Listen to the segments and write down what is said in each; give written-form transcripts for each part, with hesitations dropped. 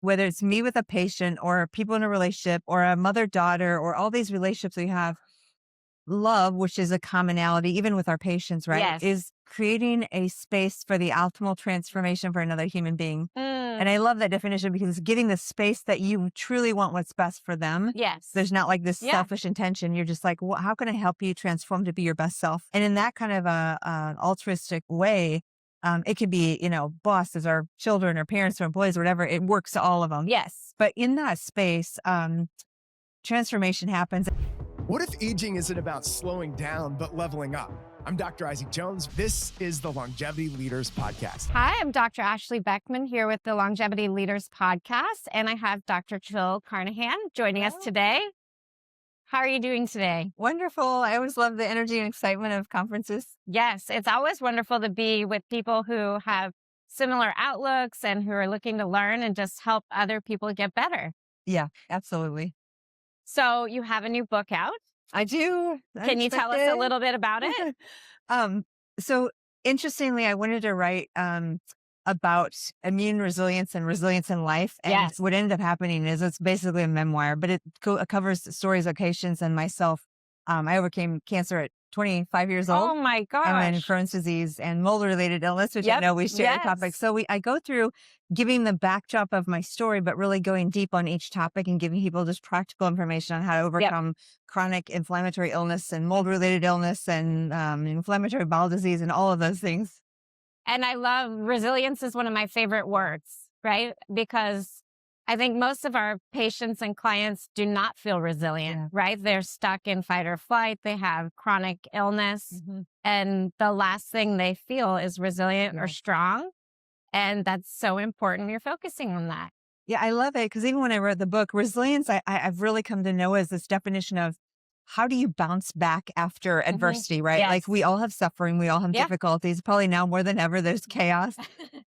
whether it's me with a patient or people in a relationship or a mother-daughter or all these relationships we have, love, which is a commonality, even with our patients, right, Yes. is creating a space for the optimal transformation for another human being. Mm, And I love that definition because it's giving the space that you truly want what's best for them. yes. There's not like this Yeah. selfish intention. You're just like, well, how can I help you transform to be your best self? And in that kind of an altruistic way, it could be, bosses or children or parents or employees or whatever. It works to all of them. Yes. But in that space, transformation happens. What if aging isn't about slowing down, but leveling up? I'm Dr. Isaac Jones. This is the Longevity Leaders Podcast. Hi, I'm Dr. Ashley Beckman here with the Longevity Leaders Podcast, and I have Dr. Jill Carnahan joining us today. How are you doing today? Wonderful. I always love the energy and excitement of conferences. Yes, it's always wonderful to be with people who have similar outlooks and who are looking to learn and just help other people get better. Yeah, absolutely. So you have a new book out. I do. Can you tell us a little bit about it? So interestingly, I wanted to write about immune resilience and resilience in life. And Yes. what ended up happening is it's basically a memoir, but it covers stories of patients and myself. I overcame cancer at 25 years old. Oh my And then gosh. Crohn's disease and mold-related illness, which I Yep. know we share Yes. the topic. So I go through giving the backdrop of my story, but really going deep on each topic and giving people just practical information on how to overcome chronic inflammatory illness and mold-related illness and inflammatory bowel disease and all of those things. And I love resilience is one of my favorite words, right? Because I think most of our patients and clients do not feel resilient, right? They're stuck in fight or flight. They have chronic illness. And the last thing they feel is resilient or strong. And that's so important. You're focusing on that. Yeah, I love it because even when I wrote the book, resilience, I've really come to know as this definition of how do you bounce back after adversity, right? Yes. Like we all have suffering, we all have difficulties, probably now more than ever, there's chaos.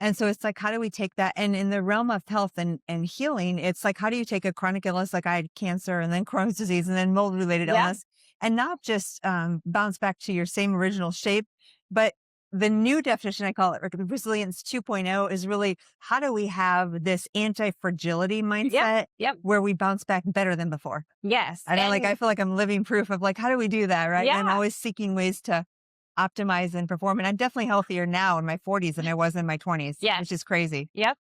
And so it's like, how do we take that? And in the realm of health and healing, it's like, how do you take a chronic illness like I had cancer and then Crohn's disease and then mold related illness and not just bounce back to your same original shape, but the new definition, I call it resilience 2.0, is really how do we have this anti-fragility mindset where we bounce back better than before? Yes. And I feel like I'm living proof of like, how do we do that? Right. Yeah. And I'm always seeking ways to optimize and perform. And I'm definitely healthier now in my 40s than I was in my 20s, which is crazy. Yep.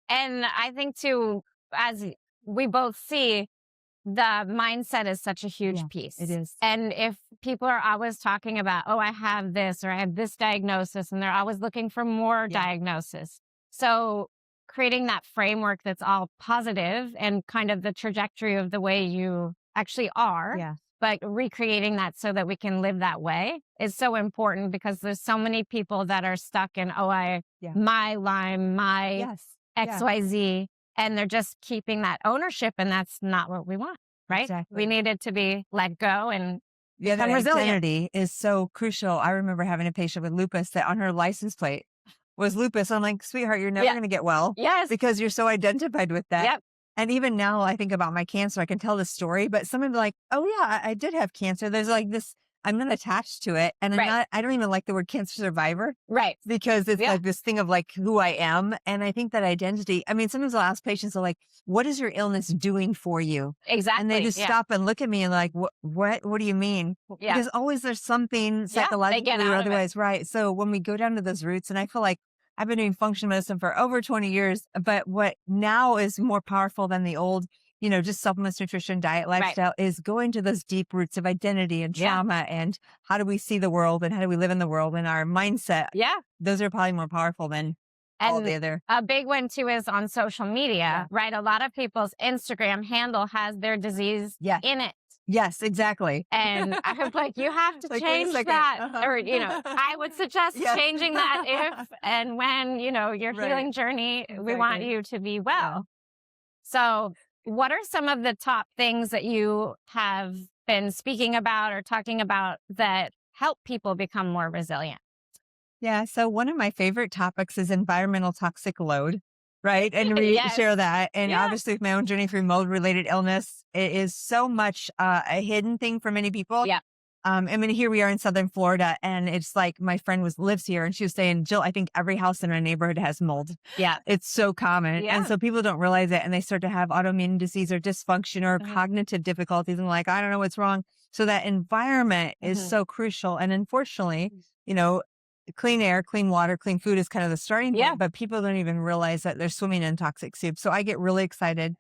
And I think too, as we both see, the mindset is such a huge piece. It is. And if people are always talking about, oh, I have this or I have this diagnosis, and they're always looking for more diagnosis. So creating that framework that's all positive and kind of the trajectory of the way you actually are, but recreating that so that we can live that way is so important because there's so many people that are stuck in, my Lyme, my XYZ. And they're just keeping that ownership, and that's not what we want, right? Exactly. We needed to be let go and become resilient. Identity is so crucial. I remember having a patient with lupus that on her license plate was lupus. I'm like, sweetheart, you're never going to get well. Yes. Because you're so identified with that. Yep. And even now I think about my cancer, I can tell the story, but someone be like, oh yeah, I did have cancer. There's like this, I'm not attached to it. And I don't even like the word cancer survivor. Right. Because it's like this thing of like who I am. And I think that identity, I mean, sometimes I'll ask patients, like, what is your illness doing for you? Exactly. And they just stop and look at me and like, what do you mean? Yeah. Because always there's something psychologically or otherwise, right? So when we go down to those roots, and I feel like I've been doing functional medicine for over 20 years, but what now is more powerful than the old, just supplements, nutrition, diet, lifestyle is going to those deep roots of identity and trauma and how do we see the world and how do we live in the world and our mindset. Yeah. Those are probably more powerful than all the other. A big one too is on social media, right? A lot of people's Instagram handle has their disease in it. Yes, exactly. And I was like, you have to change that. Or, I would suggest changing that if and when, your healing journey, we want you to be well. So what are some of the top things that you have been speaking about or talking about that help people become more resilient? Yeah. So one of my favorite topics is environmental toxic load, right? And we share that. And obviously with my own journey through mold related illness, it is so much a hidden thing for many people. Yeah. I mean, here we are in Southern Florida, and it's like my friend lives here, and she was saying, Jill, I think every house in our neighborhood has mold. Yeah. It's so common. Yeah. And so people don't realize it, and they start to have autoimmune disease or dysfunction or cognitive difficulties, and like, I don't know what's wrong. So that environment is so crucial. And unfortunately, clean air, clean water, clean food is kind of the starting point, but people don't even realize that they're swimming in toxic soup. So I get really excited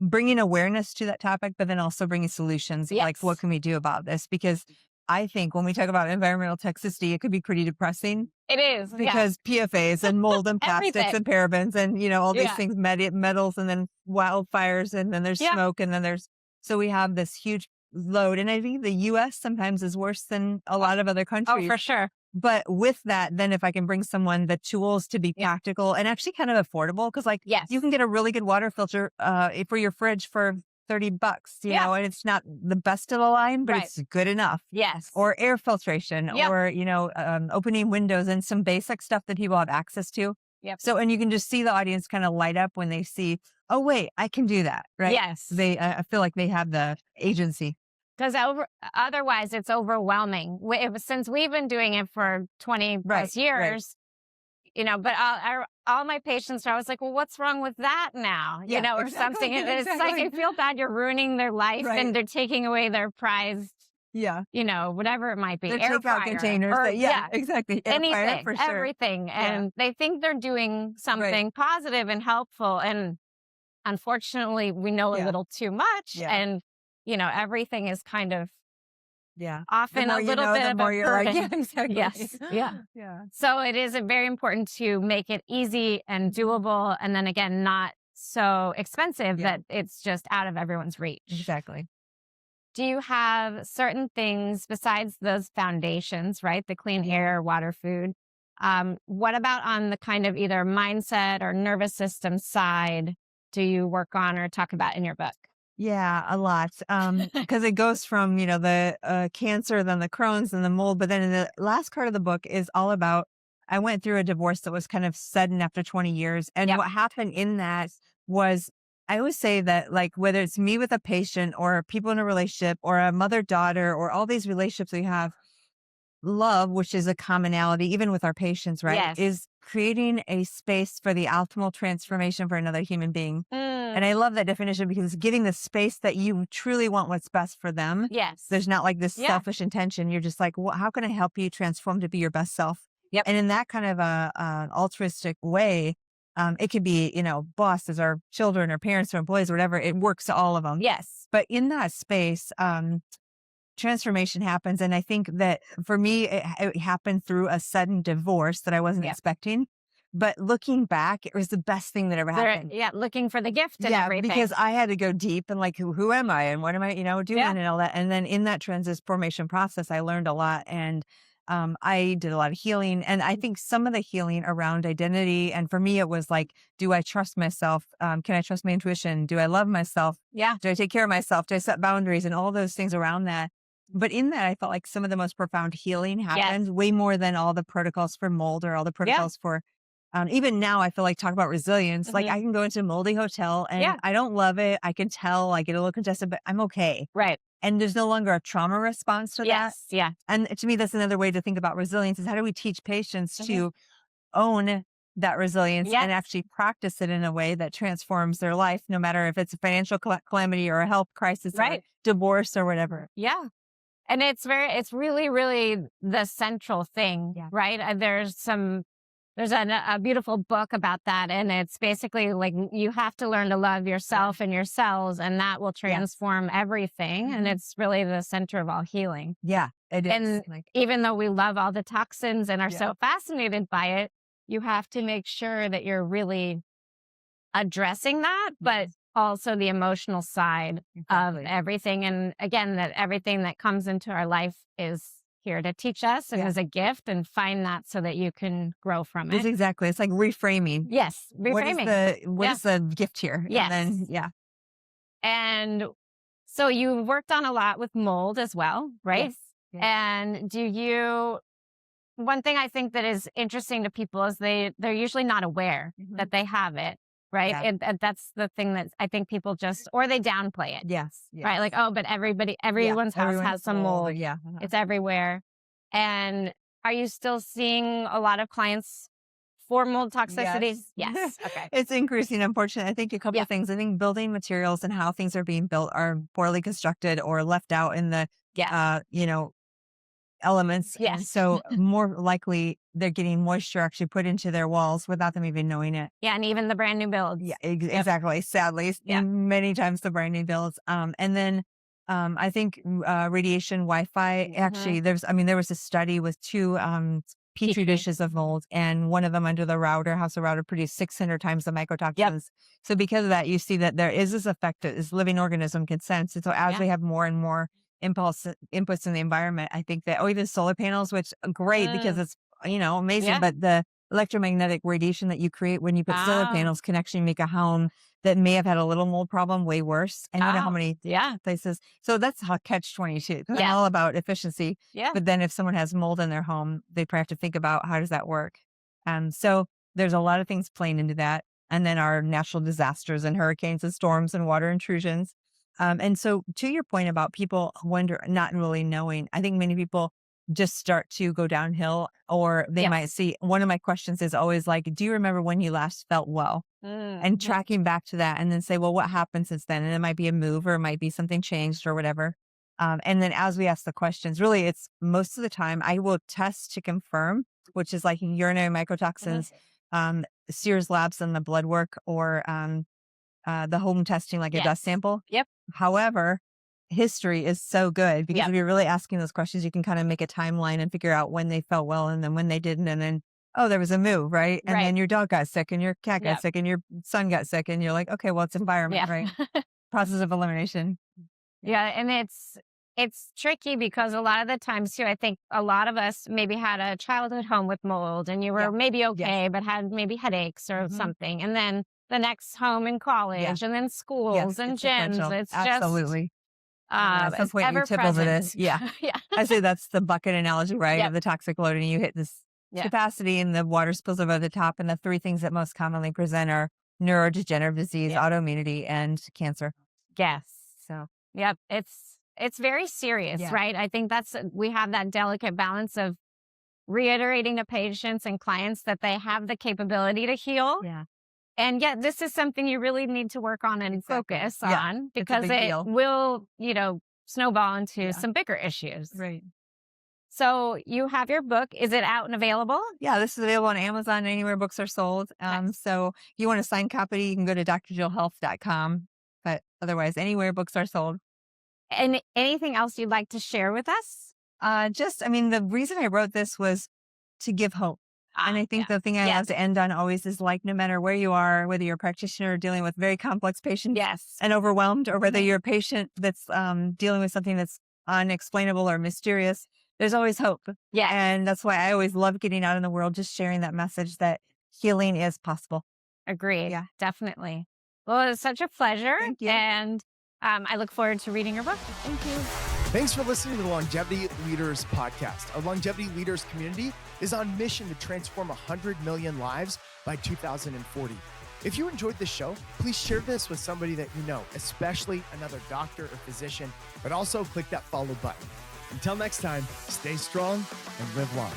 bringing awareness to that topic, but then also bringing solutions. Like, what can we do about this? Because I think when we talk about environmental toxicity, it could be pretty depressing. It is. Because PFAS and mold and plastics and parabens and, all these things, metals, and then wildfires, and then there's smoke, and then so we have this huge load. And I think the U.S. sometimes is worse than a lot of other countries. Oh, for sure. But with that, then if I can bring someone the tools to be practical and actually kind of affordable, because you can get a really good water filter for your fridge for $30, and it's not the best of the line, but it's good enough. Yes. Or air filtration or, opening windows and some basic stuff that people have access to. Yep. So, and you can just see the audience kind of light up when they see, oh, wait, I can do that. Right. Yes. I feel like they have the agency. Because otherwise it's overwhelming. Since we've been doing it for 20 plus years, but all my patients are always like, well, what's wrong with that now? Or something. It's like, I feel bad you're ruining their life and they're taking away their prized, whatever it might be. Their Air takeout fryer, containers. or, Exactly. Air anything, fryer for sure. everything. And they think they're doing something positive and helpful. And unfortunately, we know a little too much. And everything is kind of often a little bit of a burden. Like, exactly. Yes. Yeah. So it is very important to make it easy and doable. And then again, not so expensive that it's just out of everyone's reach. Exactly. Do you have certain things besides those foundations, right? The clean air, water, food. What about on the kind of either mindset or nervous system side do you work on or talk about in your book? Yeah, a lot. Because it goes from, the cancer, then the Crohn's and the mold. But then in the last part of the book is all about, I went through a divorce that was kind of sudden after 20 years. And what happened in that was, I always say that, like, whether it's me with a patient or people in a relationship or a mother-daughter or all these relationships we have, love, which is a commonality, even with our patients, right? Yes. Is creating a space for the optimal transformation for another human being. And I love that definition because it's giving the space that you truly want what's best for them. Yes. There's not like this selfish intention. You're just like, well, how can I help you transform to be your best self? Yep. And in that kind of a altruistic way, it could be, bosses or children or parents or employees or whatever. It works to all of them. Yes. But in that space, transformation happens. And I think that for me, it happened through a sudden divorce that I wasn't expecting. But looking back, it was the best thing that ever happened. Looking for the gift and everything. Because I had to go deep and like, who am I and what am I, doing and all that. And then in that transformation process, I learned a lot. And I did a lot of healing. And I think some of the healing around identity. And for me, it was like, do I trust myself? Can I trust my intuition? Do I love myself? Yeah. Do I take care of myself? Do I set boundaries and all those things around that? But in that, I felt like some of the most profound healing happened way more than all the protocols for mold or all the protocols for, even now, I feel like talk about resilience. Like I can go into a moldy hotel and I don't love it. I can tell I get a little congested, but I'm okay. Right. And there's no longer a trauma response to that. Yeah. And to me, that's another way to think about resilience is how do we teach patients to own that resilience and actually practice it in a way that transforms their life, no matter if it's a financial calamity or a health crisis or divorce or whatever. Yeah. And it's really, really the central thing, right? There's a beautiful book about that. And it's basically like you have to learn to love yourself and your cells, and that will transform everything. And it's really the center of all healing. Yeah, it is. And even though we love all the toxins and are so fascinated by it, you have to make sure that you're really addressing that, but also the emotional side of everything. And again, that everything that comes into our life is here to teach us and as a gift, and find that so that you can grow from it. Exactly. It's like reframing. Yes. Reframing. What is the gift here? Yes. And then, And so you worked on a lot with mold as well, right? Yes. And one thing I think that is interesting to people is they're usually not aware that they have it. right? Yeah. And that's the thing that I think people just, or they downplay it, Yes. right? Like, oh, but everyone's house Everyone has some mold. Yeah. It's everywhere. And are you still seeing a lot of clients for mold toxicity? Yes. Okay. It's increasing, unfortunately. I think a couple Yeah. of things. I think building materials and how things are being built are poorly constructed or left out in the, Yes. elements. And Yes. so more likely they're getting moisture actually put into their walls without them even knowing it. Yeah. And even the brand new builds. Yeah, Yep. exactly. Sadly, Yeah. many times the brand new builds. And then I think radiation Wi-Fi. Actually, there was a study with two petri Petri. dishes of mold, and one of them under the router, house of router, produced 600 times the mycotoxins. So because of that, you see that there is this effect that this living organism can sense. And so as we have more and more inputs in the environment, I think that even solar panels, which great because it's amazing, but the electromagnetic radiation that you create when you put solar panels can actually make a home that may have had a little mold problem way worse. And you know how many places. So that's how catch-22. It's all about efficiency. Yeah. But then if someone has mold in their home, they probably have to think about how does that work. So there's a lot of things playing into that. And then our natural disasters and hurricanes and storms and water intrusions. And so to your point about people not really knowing, I think many people just start to go downhill, or they might see, one of my questions is always like, do you remember when you last felt well? And tracking back to that and then say, well, what happened since then? And it might be a move or it might be something changed or whatever. And then as we ask the questions, really it's most of the time I will test to confirm, which is like urinary mycotoxins, Sears labs and the blood work, or the home testing, like a dust sample. Yep. However, history is so good because if you're really asking those questions, you can kind of make a timeline and figure out when they felt well and then when they didn't. And then, oh, there was a move, right? And then your dog got sick and your cat got sick and your son got sick. And you're like, okay, well, it's environment, right? Process of elimination. Yeah. And it's tricky because a lot of the times too, I think a lot of us maybe had a childhood home with mold and you were maybe okay, but had maybe headaches or something. And then the next home in college and then schools and gyms. It's absolutely. At some it's point you tip over this. Yeah. I say that's the bucket analogy, right? Of the toxic load, and you hit this capacity and the water spills over the top. And the three things that most commonly present are neurodegenerative disease, autoimmunity, and cancer. Yes. So, it's very serious, right? I think we have that delicate balance of reiterating to patients and clients that they have the capability to heal. Yeah. And yet this is something you really need to work on and focus on because it will, snowball into some bigger issues. Right. So you have your book. Is it out and available? Yeah, this is available on Amazon, anywhere books are sold. So if you want a signed copy, you can go to drjillhealth.com. But otherwise, anywhere books are sold. And anything else you'd like to share with us? The reason I wrote this was to give hope. And I think the thing I love to end on always is like, no matter where you are, whether you're a practitioner dealing with very complex patients and overwhelmed, or whether you're a patient that's dealing with something that's unexplainable or mysterious, there's always hope. Yeah. And that's why I always love getting out in the world, just sharing that message that healing is possible. Agreed. Yeah. Definitely. Well, it's such a pleasure. Thank you. And I look forward to reading your book. Thank you. Thanks for listening to the Longevity Leaders podcast. Our Longevity Leaders community is on mission to transform 100 million lives by 2040. If you enjoyed this show, please share this with somebody that you know, especially another doctor or physician, but also click that follow button. Until next time, stay strong and live long.